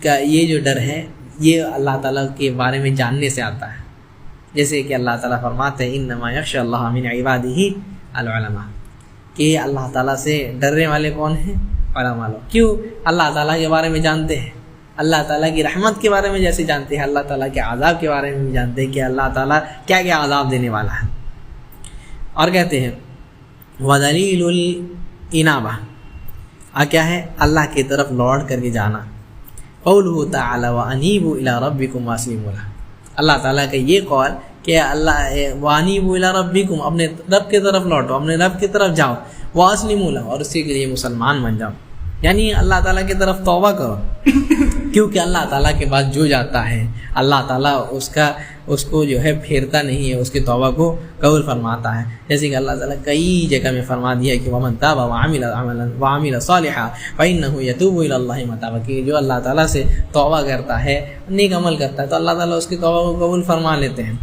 کا یہ جو ڈر ہے یہ اللہ تعالیٰ کے بارے میں جاننے سے آتا ہے. جیسے کہ اللہ تعالیٰ فرماتے ہیں انما یخشی اللہ من عبادہ العلماء، کہ اللہ تعالیٰ سے ڈرنے والے کون ہیں؟ علماء لوگ۔ کیوں؟ اللہ تعالیٰ کے بارے میں جانتے ہیں، اللہ تعالیٰ کی رحمت کے بارے میں جیسے جانتے ہیں، اللہ تعالیٰ کے عذاب کے بارے میں بھی جانتے ہیں کہ اللہ تعالیٰ کیا کیا عذاب دینے والا ہے۔ اور کہتے ہیں وَدَلِيلُ الْإِنَابَةِ، کیا ہے؟ اللہ کی طرف لوٹ کر کے جانا۔ قَوْلُهُ تَعَالَى وَأَنِيبُوا إِلَىٰ رَبِّكُمْ وَأَسْلِمُوا لَهُ، اللہ تعالیٰ کا یہ قول کہ اللہ وَأَنِيبُوا إِلَىٰ رَبِّكُمْ، اپنے رب کی طرف لوٹو، اپنے رب کی طرف جاؤ، وَأَسْلِمُوا لَهُ، اور اسی کے لیے مسلمان بن جاؤ، یعنی اللہ تعالیٰ کی طرف توبہ کرو، کیونکہ اللہ تعالیٰ کے بعد جو جاتا ہے اللہ تعالیٰ اس کو جو ہے پھیرتا نہیں ہے، اس کی توبہ کو قبول فرماتا ہے۔ جیسے کہ اللہ تعالیٰ کئی جگہ میں فرما دیا ہے کہ وَمَن تَابَ وَعَمِلَ صَالِحًا فَإِنَّهُ يَتُوبُ إِلَى اللَّهِ مَتَابًا، کہ جو اللہ تعالیٰ سے توبہ کرتا ہے، نیک عمل کرتا ہے، تو اللہ تعالیٰ اس کی توبہ کو قبول فرما لیتے ہیں۔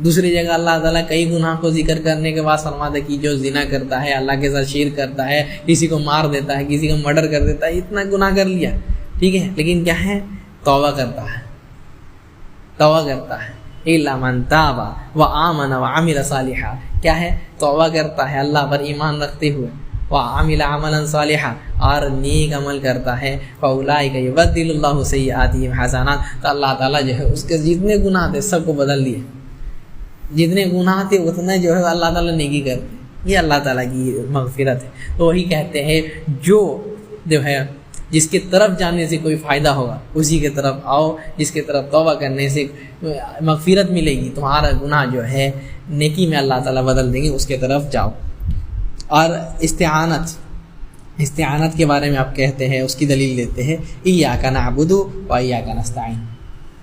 دوسری جگہ اللہ تعالیٰ کئی گناہ کو ذکر کرنے کے بعد فرماتا ہے کہ جو زنا کرتا ہے، اللہ کے ساتھ شرک کرتا ہے، کسی کو مار دیتا ہے، کسی کو مرڈر کر دیتا ہے، اتنا گناہ کر لیا، ٹھیک ہے، لیکن کیا ہے؟ توبہ کرتا ہے، توبہ کرتا ہے۔ إِلَّا مَن تَابَ وَآمَنَ وَعَمِلَ صَالِحًا، کیا ہے؟ توبہ کرتا ہے اللہ پر ایمان رکھتے ہوئے، وَعَمِلَ عَمَلًا صَالِحًا، اور نیک عمل کرتا ہے، فَأُولَٰئِكَ يُبَدِّلُ اللَّهُ سَيِّئَاتِهِمْ حَسَنَاتٍ، تو اللہ تعالیٰ جو ہے اس کے جتنے گناہ تھے سب کو بدل دیے، جتنے گناہ تھے اتنے جو ہے اللہ تعالیٰ نیکی کرتے، یہ اللہ تعالیٰ کی مغفرت ہے۔ تو وہی کہتے ہیں جو ہے جس کی طرف جانے سے کوئی فائدہ ہوگا اسی کی طرف آؤ، جس کی طرف توبہ کرنے سے مغفرت ملے گی، تمہارا گناہ جو ہے نیکی میں اللہ تعالیٰ بدل دیں گے، اس کی طرف جاؤ۔ اور استعانت کے بارے میں آپ کہتے ہیں، اس کی دلیل دیتے ہیں ایاک نعبد و ایاک نستعین،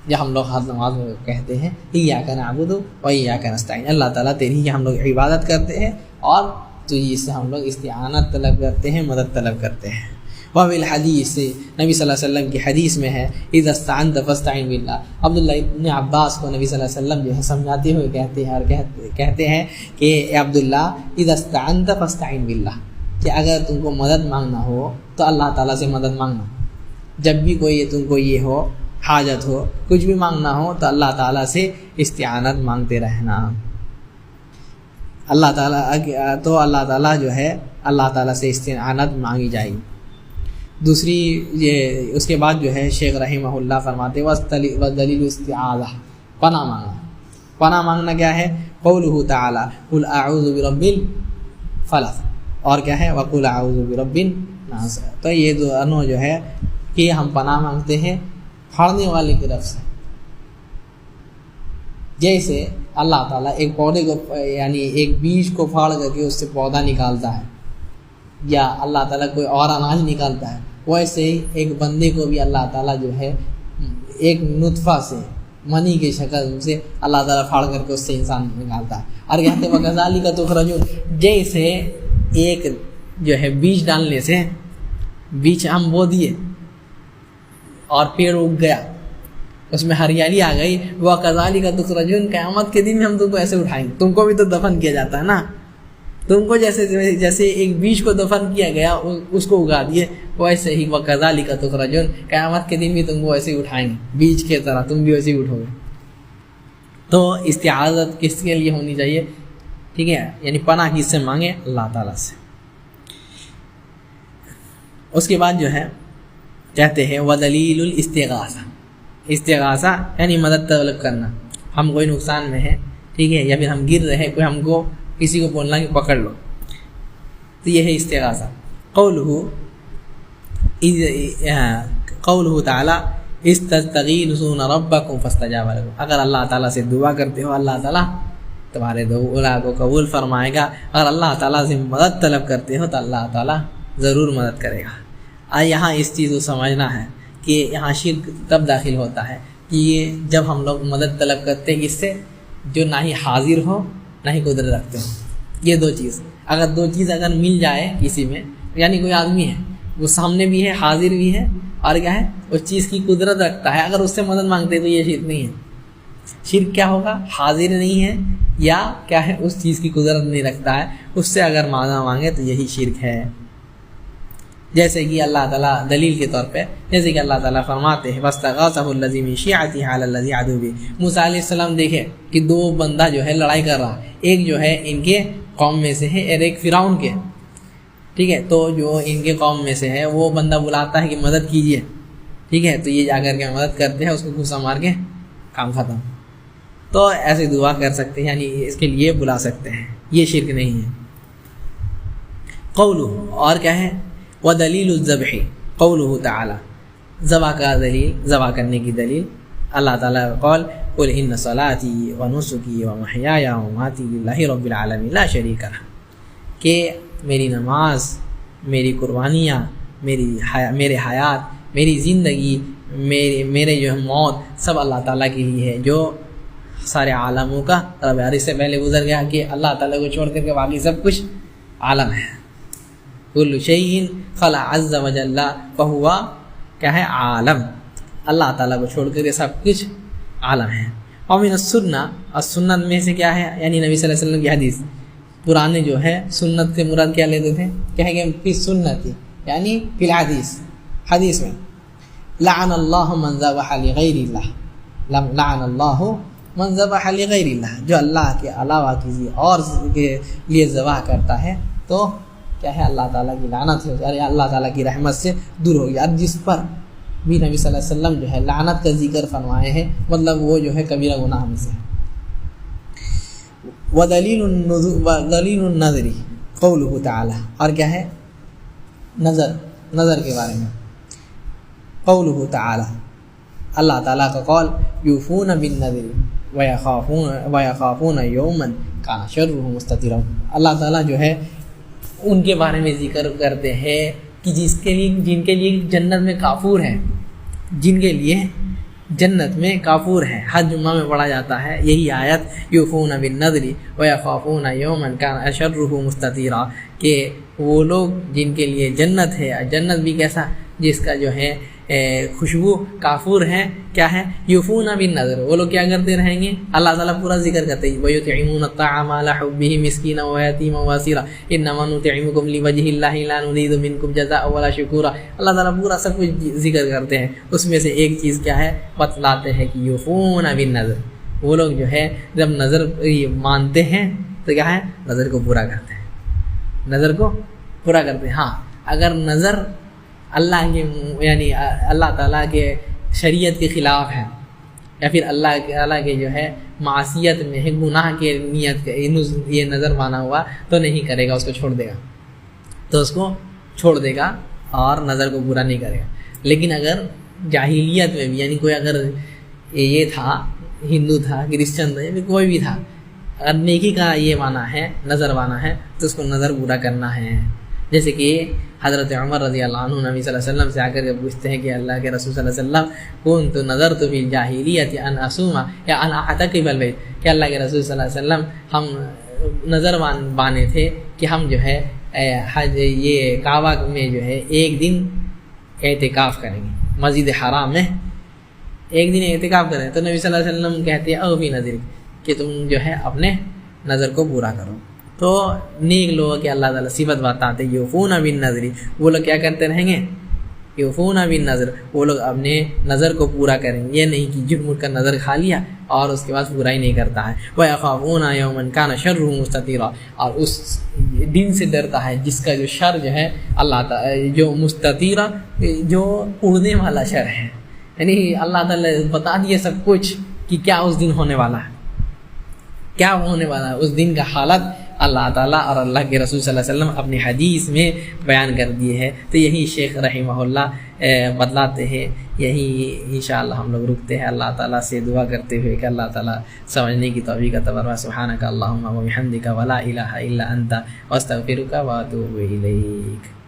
جب ہم لوگ ہر نماز میں کہتے ہیں ایاک نعبد و ایاک نستعین، اللہ تعالیٰ تیری ہی ہم لوگ عبادت کرتے ہیں اور تجھی سے ہم لوگ استعانت طلب کرتے ہیں، مدد طلب کرتے ہیں۔ وبالحدیث سے نبی صلی اللہ علیہ وسلم کی حدیث میں ہے اذا استعنت فاستعن باللہ، عبداللہ ابن عباس کو نبی صلی اللہ علیہ وسلم جو ہے سمجھاتے ہوئے کہتے ہیں، اور کہتے ہیں کہ اے عبداللہ اذا استعنت فاستعن باللہ، کہ اگر تم کو مدد مانگنا ہو تو اللہ تعالیٰ سے مدد مانگنا، جب بھی کوئی تم کو یہ ہو حاجت ہو، کچھ بھی مانگنا ہو تو اللہ تعالیٰ سے استعانت مانگتے رہنا، اللہ تعالیٰ جو ہے اللہ تعالیٰ سے استعانت مانگی جائے گی۔ دوسری یہ اس کے بعد جو ہے شیخ رحمہ اللہ فرماتے وَدَلِيلُ اسْتِعَاذَہ، پناہ مانگنا۔ پناہ مانگنا کیا ہے؟ قَوْلُهُ تَعَالَى قُلْ أَعُوذُ بِرَبِّ الْفَلَقِ، اور کیا ہے؟ وَقُلْ أَعُوذُ بِرَبِّ النَّاسِ۔ تو یہ دونوں جو ہے کہ ہم پناہ مانگتے ہیں پھاڑنے والے کی طرف سے، جیسے اللہ تعالیٰ ایک پودے کو یعنی ایک بیج کو پھاڑ کر کے اس سے پودا نکالتا ہے، یا اللہ تعالیٰ کوئی اور اناج نکالتا ہے، ویسے ہی ایک بندے کو بھی اللہ تعالیٰ جو ہے ایک نطفہ سے، منی کی شکل سے اللہ تعالیٰ پھاڑ کر کے اس سے انسان نکالتا ہے۔ اور کہتے ہیں وَكَذَلِكَ تُخْرَجُونَ، جیسے ایک جو ہے بیج ڈالنے سے، بیج ہم بو دیے اور پیڑ اگ گیا، اس میں ہریالی آ گئی، وَكَذَلِكَ تُخْرَجُونَ، قیامت کے دن میں ہم تم کو ایسے اٹھائیں گے، تم کو بھی تو دفن کیا جاتا ہے نا، تم کو جیسے ایک بیج کو دفن کیا گیا اس کو اگا دیے، ویسے ہی وَكَذَلِكَ تُخْرَجُونَ، قیامت کے دن بھی تم کو ایسے ہی اٹھائیں گے، بیج کی طرح تم بھی ویسے ہی اٹھو گے۔ تو استعاذت کس کے لیے ہونی چاہیے؟ ٹھیک ہے، یعنی پناہ کس سے مانگے؟ اللہ تعالیٰ سے۔ اس کے بعد جو ہے کہتے ہیں وَدَلِيلُ الْإِسْتِغَاثَةِ، استغاثہ یعنی مدد طلب کرنا، ہم کوئی نقصان میں ہے، ٹھیک ہے، یا پھر ہم گر رہے، کوئی ہم کو کسی کو بولنا کہ پکڑ لو، تو یہ ہے استغاثہ۔ قولہ تعالیٰ استستغیثون ربکم فاستجاب لکم، اگر اللہ تعالیٰ سے دعا کرتے ہو اللہ تعالیٰ تمہارے دعا کو قبول فرمائے گا، اگر اللہ تعالیٰ سے مدد طلب کرتے ہو تو اللہ تعالیٰ ضرور مدد کرے گا۔ یہاں اس چیز کو سمجھنا ہے کہ یہاں شرک تب داخل ہوتا ہے کہ یہ جب ہم لوگ مدد طلب کرتے ہیں کس سے؟ جو نہ ہی حاضر ہو نہ ہی قدرت رکھتے ہو، یہ دو چیز، اگر دو چیز اگر مل جائے کسی میں، یعنی کوئی آدمی ہے وہ سامنے بھی ہے، حاضر بھی ہے، اور کیا ہے اس چیز کی قدرت رکھتا ہے، اگر اس سے مدد مانگتے تو یہ شرک نہیں ہے۔ شرک کیا ہوگا؟ حاضر نہیں ہے یا کیا ہے اس چیز کی قدرت نہیں رکھتا ہے، اس سے اگر مدد مانگے تو یہی شرک ہے۔ جیسے کہ اللہ تعالیٰ دلیل کے طور پہ جیسے کہ اللہ تعالیٰ فرماتے ہیں وَاسْتَغَاثَهُ الَّذِي مِن شِيعَتِهِ عَلَى الَّذِي عَدُوَّ بِهِ۔ موسیٰ علیہ السلام دیکھے کہ دو بندہ جو ہے لڑائی کر رہا، ایک جو ہے ان کے قوم میں سے ہے اور ایک فرعون کے، ٹھیک ہے، تو جو ان کے قوم میں سے ہے وہ بندہ بلاتا ہے کہ مدد کیجیے، ٹھیک ہے، تو یہ جا کر کے مدد کرتے ہیں، اس کو غصہ مار کے کام ختم۔ تو ایسے دعا کر سکتے ہیں، یعنی اس کے لیے بلا سکتے ہیں، یہ شرک نہیں ہے۔ قولہ، اور کیا ہے، ودلیل الذبح، قولہ تعالی، ذبح کا دلیل، ذبح کرنے کی دلیل اللہ تعالیٰ کا قول قل ان صلاتی ونسکی ومحیای ومماتی للہ رب العالمین لا شریک لہ، کہ میری نماز، میری قربانیاں، میرے حیات، میری زندگی، میرے جو موت سب اللہ تعالیٰ کے لیے ہے، جو سارے عالموں کا رب ہے۔ اس سے پہلے گزر گیا کہ اللہ تعالیٰ کو چھوڑ کر کے باقی سب کچھ عالم ہے۔ کل شیء خلا عز وجل فہو کیا ہے، عالم، اللہ تعالیٰ کو چھوڑ کر کے سب کچھ عالم ہے۔ اور من السنہ، اور سنت میں سے کیا ہے، یعنی نبی صلی اللہ علیہ وسلم کی حدیث، پرانے جو ہے سنت سے مراد کیا لیتے تھے، کیا ہے کہ فی سنتی، یعنی فی الحدیث، حدیث میں لعن اللہ من ذبح لغیر اللہ، لعن اللہ من ذبح لغیر اللہ، جو اللہ کے علاوہ کسی اور کے لیے ذبح کرتا ہے تو کیا ہے، اللہ تعالیٰ کی لعنت ہے، یعنی اللہ تعالیٰ کی رحمت سے دور ہو گیا۔ جس پر بھی نبی صلی اللہ علیہ وسلم جو ہے لعنت کا ذکر فرمائے ہیں، مطلب وہ جو ہے کبیرہ گناہ میں سے۔ ودلیل النظر قولہ تعالی، اور کیا ہے، نظر کے بارے میں قولہ تعالی، اللہ تعالیٰ کا قول یوفون بالنذر ویخافون یوما کان شرہ مستطیرا، اللہ تعالیٰ جو ہے ان کے بارے میں ذکر کرتے ہیں کہ جن کے لیے جنت میں کافور ہے، جن کے لیے جنت میں کافور ہے، ہر جمعہ میں پڑھا جاتا ہے یہی آیت یوفون بالنذر ویخافون یوما کان شرہ مستطیرا، کہ وہ لوگ جن کے لیے جنت ہے، جنت بھی کیسا، جس کا جو ہے خوشبو کافور ہے، کیا ہے، یوفون بالنذر، وہ لوگ کیا کرتے رہیں گے، اللہ تعالیٰ پورا ذکر کرتے ہیں وَيُطْعِمُونَ الطَّعَامَ عَلَىٰ حُبِّهِ مِسْكِينًا وَيَتِيمًا وَأَسِيرًا إِنَّمَا نُطْعِمُكُمْ لِوَجْهِ اللَّهِ لَا نُرِيدُ مِنكُمْ جَزَاءً وَلَا شُكُورًا، اللہ تعالیٰ پورا سب کچھ ذکر کرتے ہیں، اس میں سے ایک چیز کیا ہے، بتلاتے ہیں کہ یوفون بالنذر، وہ لوگ جو ہے جب نظر مانتے ہیں تو کیا ہے، نظر کو پورا کرتے ہیں، نظر کو پورا کرتے ہیں۔ ہاں، اگر نظر اللہ کے یعنی اللہ تعالیٰ کے شریعت کے خلاف ہے، یا پھر اللہ تعالیٰ کے جو ہے معصیت میں ہے، گناہ کے نیت کے یہ نظر مانا ہوا تو نہیں کرے گا، اس کو چھوڑ دے گا، تو اس کو چھوڑ دے گا اور نظر کو پورا نہیں کرے گا۔ لیکن اگر جاہلیت میں بھی، یعنی کوئی اگر یہ تھا، ہندو تھا، کرسچن تھا، یا پھر کوئی بھی تھا، اگر نیکی کا یہ مانا ہے، نظر مانا ہے، تو اس کو نظر پورا کرنا ہے۔ جیسے کہ حضرت عمر رضی اللہ عنہ نبی صلی اللہ علیہ وسلم سے آ کر کے پوچھتے ہیں کہ اللہ کے رسول صلی اللہ علیہ وسلم كنت نذرت في الجاہلیت ان اصوم یا ان اعتکف البیت، کہ اللہ کے رسول صلی اللہ علیہ وسلم ہم نظر بانے تھے کہ ہم جو ہے حج یہ کعبہ میں جو ہے ایک دن اعتکاف کریں گے، مسجد حرام میں ایک دن اعتکاف کریں، تو نبی صلی اللہ علیہ وسلم کہتے ہیں اوفی نذر، کہ تم جو ہے اپنے نظر کو پورا کرو۔ تو نیک لوگوں کے اللہ تعالیٰ صفت بتاتے یوفون بالنذر، وہ لوگ کیا کرتے رہیں گے، یوفون بالنذر، وہ لوگ اپنے نظر کو پورا کریں گے، یہ نہیں کہ جھٹ موٹ کر نظر کھا لیا اور اس کے بعد پورا ہی نہیں کرتا ہے۔ وَيَخَافُونَ يَوْمًا كَانَ شَرُّهُ مُسْتَطِيرًا، اور اس دن سے ڈرتا ہے جس کا جو شر جو ہے اللہ تعالیٰ جو مستطیرہ، جو اڑنے والا شر ہے، یعنی اللہ تعالیٰ بتا دیے سب کچھ کہ کیا اس دن ہونے والا ہے، کیا ہونے والا ہے، اس دن کا حالت اللہ تعالیٰ اور اللہ کے رسول صلی اللہ علیہ وسلم اپنی حدیث میں بیان کر دیے ہیں۔ تو یہی شیخ رحمہ اللہ بتلاتے ہیں، یہی انشاءاللہ ہم لوگ رکتے ہیں، اللہ تعالیٰ سے دعا کرتے ہوئے کہ اللہ تعالیٰ سمجھنے کی توفیق عطا فرمائے۔ سبحانک اللہم و بحمدک ولا الہ الا انت واستغفرک واتوب الیک۔